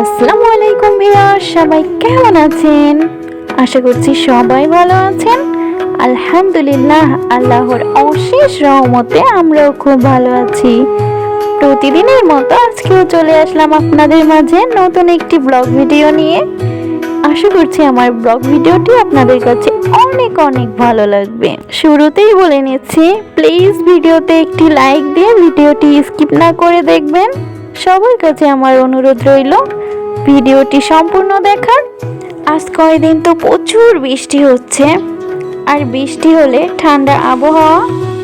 আসসালামু আলাইকুম ভিউয়ার্স, সবাই কেমন আছেন? আশা করছি সবাই ভালো আছেন। আলহামদুলিল্লাহ, আল্লাহর অশেষ রহমতে আমরাও খুব ভালো আছি। প্রতিদিনের মতো আজকেও চলে আসলাম আপনাদের মাঝে নতুন একটি ব্লগ ভিডিও নিয়ে। আশা করছি আমার ব্লগ ভিডিওটি আপনাদের কাছে অনেক অনেক ভালো লাগবে। শুরুতেই বলে নিচ্ছি, প্লিজ ভিডিওতে একটি লাইক দিয়ে ভিডিওটি স্কিপ না করে দেখবেন। সবার কাছে আমার অনুরোধ রইল ভিডিওটি সম্পূর্ণ দেখার। আজ কয়েকদিন তো প্রচুর বৃষ্টি হচ্ছে, আর বৃষ্টি হলে ঠান্ডা আবহাওয়া,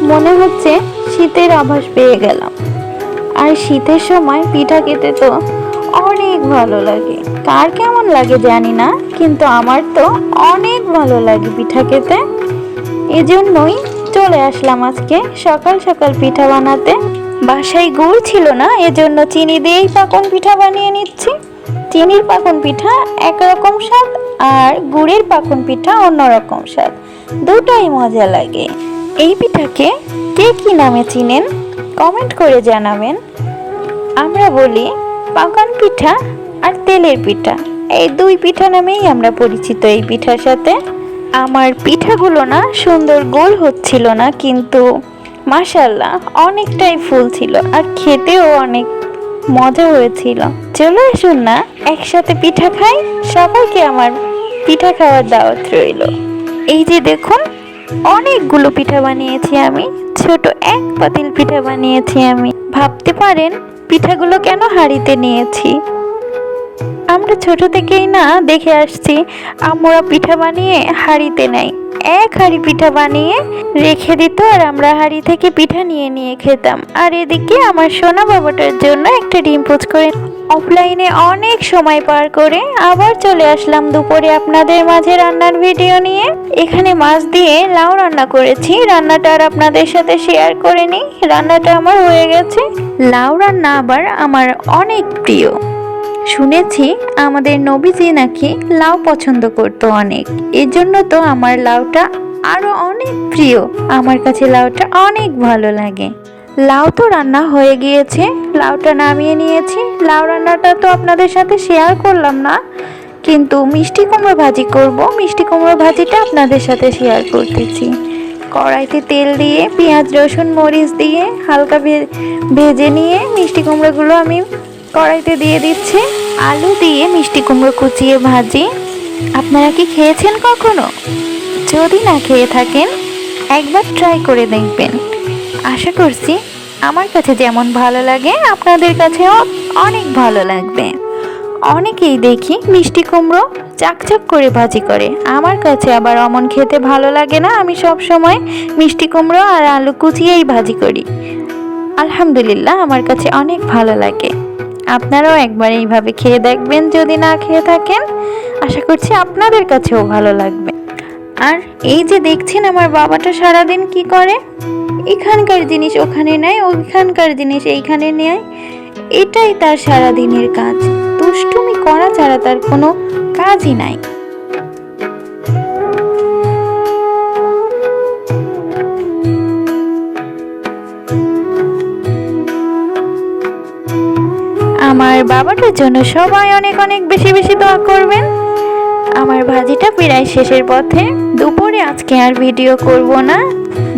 মনে হচ্ছে শীতের আভাস পেয়ে গেলাম। আর শীতের সময় পিঠা খেতে তো অনেক ভালো লাগে। কার কেমন লাগে জানি না, কিন্তু আমার তো অনেক ভালো লাগে পিঠা খেতে। এজন্যই চলে আসলাম আজকে সকাল সকাল পিঠা বানাতে। বাসায় গুড় ছিল না, এজন্য চিনি দিয়েই পাকন পিঠা বানিয়ে নিচ্ছি। চিনির পাকন পিঠা একরকম স্বাদ, আর গুড়ের পাকন পিঠা অন্যরকম স্বাদ, দুটাই মজা লাগে। এই পিঠাকে কে কি নামে চিনেন কমেন্ট করে জানাবেন। আমরা বলি পাকন পিঠা আর তেলের পিঠা, এই দুই পিঠা নামেই আমরা পরিচিত এই পিঠার সাথে। আমার পিঠাগুলো না সুন্দর গোল হচ্ছিল না, কিন্তু মাশাআল্লাহ অনেকটাই ফুল ছিল, আর খেতেও অনেক মজা হয়েছিল। চলে আসুন না একসাথে পিঠা খাই। সবাইকে আমার পিঠা খাওয়ার দাওয়াত রইল। এই যে দেখুন, অনেকগুলো পিঠা বানিয়েছি আমি, ছোট এক পাতিল পিঠা বানিয়েছি আমি। ভাবতে পারেন পিঠাগুলো কেন হাঁড়িতে নিয়েছি। আমরা ছোট থেকেই না দেখে আসছি আমরা পিঠা বানিয়ে হাঁড়িতে নেই। এক হাঁড়ি পিঠা বানিয়ে রেখে দিত, আর আমরা হাঁড়ি থেকে পিঠা নিয়ে নিয়ে খেতাম। আর এদিকে আমার সোনা বাবাটার জন্য একটা ডিম পোচ করে অফলাইনে অনেক সময় পার করে আবার চলে আসলাম দুপুরে আপনাদের মাঝে রান্নার ভিডিও নিয়ে। এখানে মাছ দিয়ে লাউ রান্না করেছি, রান্নাটা আর আপনাদের সাথে শেয়ার করে নিই। রান্নাটা আমার হয়ে গেছে। লাউ রান্না আবার আমার অনেক প্রিয়। শুনেছি আমাদের নবীজি নাকি লাউ পছন্দ করতো অনেক, এর জন্য তো আমার লাউটা আরো অনেক প্রিয়। আমার কাছে লাউটা অনেক ভালো লাগে। লাউ তো রান্না হয়ে গিয়েছে, লাউটা নামিয়ে নিয়েছি। লাউ রান্নাটা তো আপনাদের সাথে শেয়ার করলাম না, কিন্তু মিষ্টি কুমড়ো ভাজি করব। মিষ্টি কুমড়ো ভাজিটা আপনাদের সাথে শেয়ার করতেছি। কড়াইতে তেল দিয়ে পেঁয়াজ রসুন মরিচ দিয়ে হালকা ভেজে নিয়ে মিষ্টি কুমড়োগুলো আমি কড়াইতে দিয়ে দিচ্ছি। আলু দিয়ে মিষ্টি কুমড়ো কুচিয়ে ভাজি। আপনারা কি খেয়েছেন কখনো? যদি না খেয়ে থাকেন একবার ট্রাই করে দেখবেন। আশা করছি আমার কাছে যেমন ভালো লাগে আপনাদের কাছেও অনেক ভালো লাগবে। অনেকেই দেখি মিষ্টি কুমড়ো চাকচাক করে ভাজি করে, আমার কাছে আবার অমন খেতে ভালো লাগে না। আমি সব সময় মিষ্টি কুমড়ো আর আলু কুচিয়েই ভাজি করি। আলহামদুলিল্লাহ, আমার কাছে অনেক ভালো লাগে। আপনারাও একবার এইভাবে খেয়ে দেখবেন যদি না খেয়ে থাকেন। আশা করছি আপনাদের কাছেও ভালো লাগবে। আর এই যে দেখছেন আমার বাবাটা সারাদিন কি করে, এখানকার জিনিস ওখানে নেয়, ওইখানকার জিনিস এইখানে নেয়, এটাই তার সারাদিনের কাজ। দুষ্টুমি করা ছাড়া তার কোনো কাজই নাই। আমার বাবাটার জন্য সবাই অনেক অনেক বেশি বেশি দোয়া করবেন। আমার ভাজিটা প্রায় শেষের পথে। দুপুরে আজকে আর ভিডিও করব না।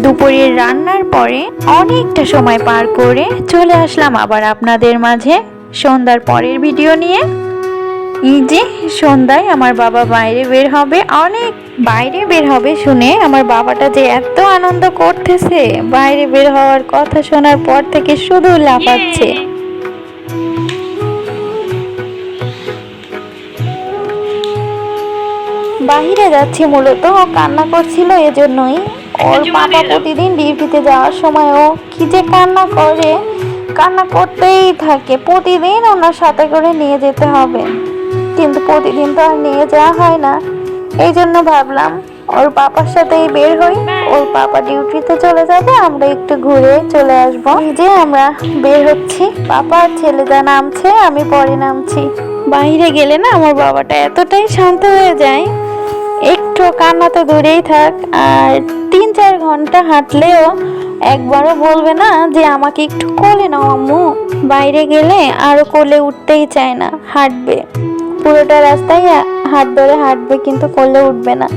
দুপুরের রান্নার পরে অনেকটা সময় পার করে চলে আসলাম আবার আপনাদের মাঝে সন্ধ্যার পরের ভিডিও নিয়ে। এই যে সন্ধ্যায় আমার বাবা বাইরে বের হবে, অনেক বাইরে বের হবে শুনে আমার বাবাটা যে এত আনন্দ করতেছে, বাইরে বের হওয়ার কথা শোনার পর থেকে শুধু লাফাচ্ছে। বাহিরে যাচ্ছি মূলত, ও কান্না করছিল, এজন্যই। ওর বাবা প্রতিদিন ডিউটিতে যাওয়ার সময় ও কি যে কান্না করে, কান্না করতেই থাকে। প্রতিদিন ওনার সাথে করে নিয়ে যেতে হবে, কিন্তু প্রতিদিন তো আর নিয়ে যাওয়া হয় না। এই জন্য ভাবলাম ওর পাপার সাথেই বের হই। ওর পাপা ডিউটিতে চলে যাবে, আমরা একটু ঘুরে চলে আসবো। এই যে আমরা বের হচ্ছি, পাপা আর ছেলেটা নামছে, আমি পরে নামছি। বাইরে গেলে না আমার বাবাটা এতটাই শান্ত হয়ে যায়, একটু কান্না তো দূরেই থাক, আর 3-4 ঘন্টা হাঁটলেও একবারও বলবে না যে আমাকে একটু কোলে নাও আম্মু। বাইরে গেলে আরো কোলে উঠতেই চায় না, হাঁটবে পুরোটা রাস্তায় হাত ধরে হাঁটবে, কিন্তু কোলে উঠবে না।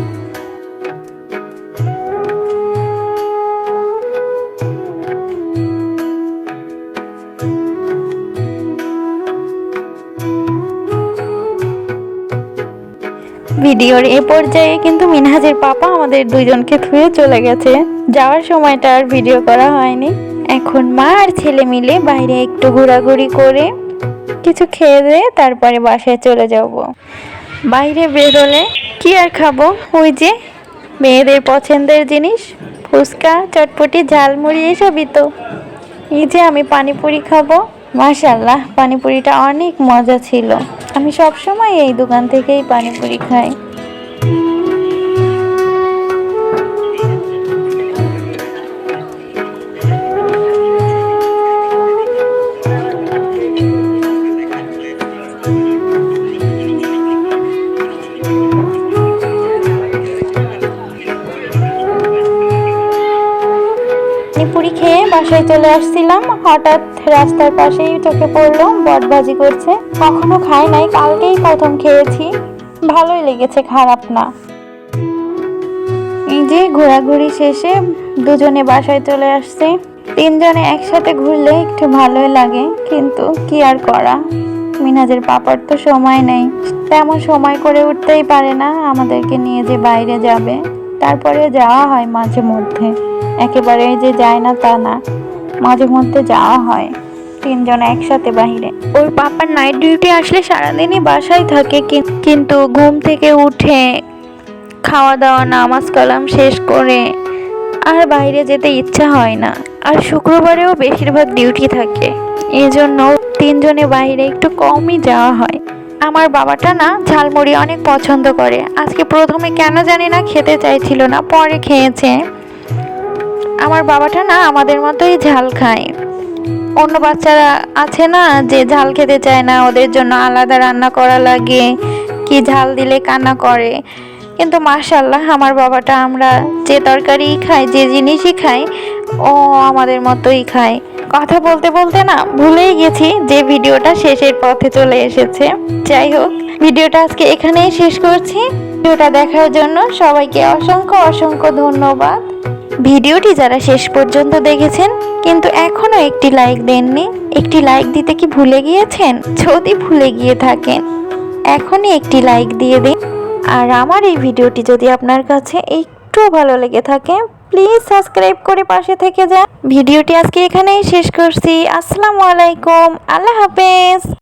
ভিডিওর এ পর্যায়ে কিন্তু মিনহাজের পাপা আমাদের দুইজনকে থুয়ে চলে গেছে। যাওয়ার সময়টা আর ভিডিও করা হয়নি। এখন মা আর ছেলে মিলে বাইরে একটু ঘোরাঘুরি করে কিছু খেয়ে দিয়ে তারপরে বাসায় চলে যাব। বাইরে বেরোলে কি আর খাবো, ওই যে মেয়েদের পছন্দের জিনিস ফুচকা, চটপটি, ঝালমুড়ি এসবই তো। এই যে আমি পানিপুরি খাবো। মাশাআল্লাহ, পানিপুরিটা অনেক মজা ছিল। আমি সব সময় এই দোকান থেকেই পানিপুরি খাই। পানিপুরি খেয়ে বাসায় চলে আসছিলাম, হঠাৎ রাস্তার পাশেই চোখে পড়লো বটভাজি করছে। কখনো খাই নাই, কালকেই প্রথম খেয়েছি, ভালোই লেগেছে, খারাপ না। এই যে ঘোরাঘুরি শেষে দুজনে বাসায় চলে আসছে। 3 জনে একসাথে ঘুরলে একটু ভালোই লাগে, কিন্তু কি আর করা, মিনহাজের পাপার তো সময় নেই, তেমন সময় করে উঠতেই পারে না আমাদেরকে নিয়ে যে বাইরে যাবে। তারপরে যাওয়া হয় মাঝে মধ্যে, একেবারে যে যায় না তা না, মাঝে মধ্যে যাওয়া হয় 3 জন একসাথে বাইরে। ওর পাপার নাইট ডিউটি আসলে সারাদিনই বাসায় থাকে, কিন্তু ঘুম থেকে উঠে খাওয়া দাওয়া নামাজ কালাম শেষ করে আর বাইরে যেতে ইচ্ছা হয় না। আর শুক্রবারেও বেশিরভাগ ডিউটি থাকে, এজন্য 3 জনে বাইরে একটু কমই যাওয়া হয়। আমার বাবাটা না ঝালমুড়ি অনেক পছন্দ করে। আজকে প্রথমে কেন জানি না খেতে চাইছিল না, পরে খেয়েছে। আমার বাবাটা না আমাদের মতোই ঝাল খায়। অন্য বাচ্চারা আছে না যে ঝাল খেতে চায় না, ওদের জন্য আলাদা রান্না করা লাগে, কি ঝাল দিলে কান্না করে। কিন্তু মাশাআল্লাহ আমার বাবাটা আমরা যে তরকারি খাই, যে জিনিসই খাই, ও আমাদের মতোই খায়। কথা বলতে বলতে না ভুলেই গেছি যে ভিডিওটা শেষের পথে চলে এসেছে। যাই হোক, ভিডিওটা আজকে এখানেই শেষ করছি। ভিডিওটা দেখার জন্য সবাইকে অসংখ্য অসংখ্য ধন্যবাদ। ভিডিওটি যারা শেষ পর্যন্ত দেখেছেন কিন্তু এখনো একটি লাইক দেননি, একটি লাইক দিতে কি ভুলে গিয়েছেন? যদি ভুলে গিয়ে থাকেন এখনই একটি লাইক দিয়ে দিন। আর আমার এই ভিডিওটি যদি আপনার কাছে একটু ভালো লেগে থাকে, প্লিজ সাবস্ক্রাইব করে পাশে থেকে যান। ভিডিওটি আজকে এখানেই শেষ করছি। আসসালামু আলাইকুম, আল্লাহ হাফেজ।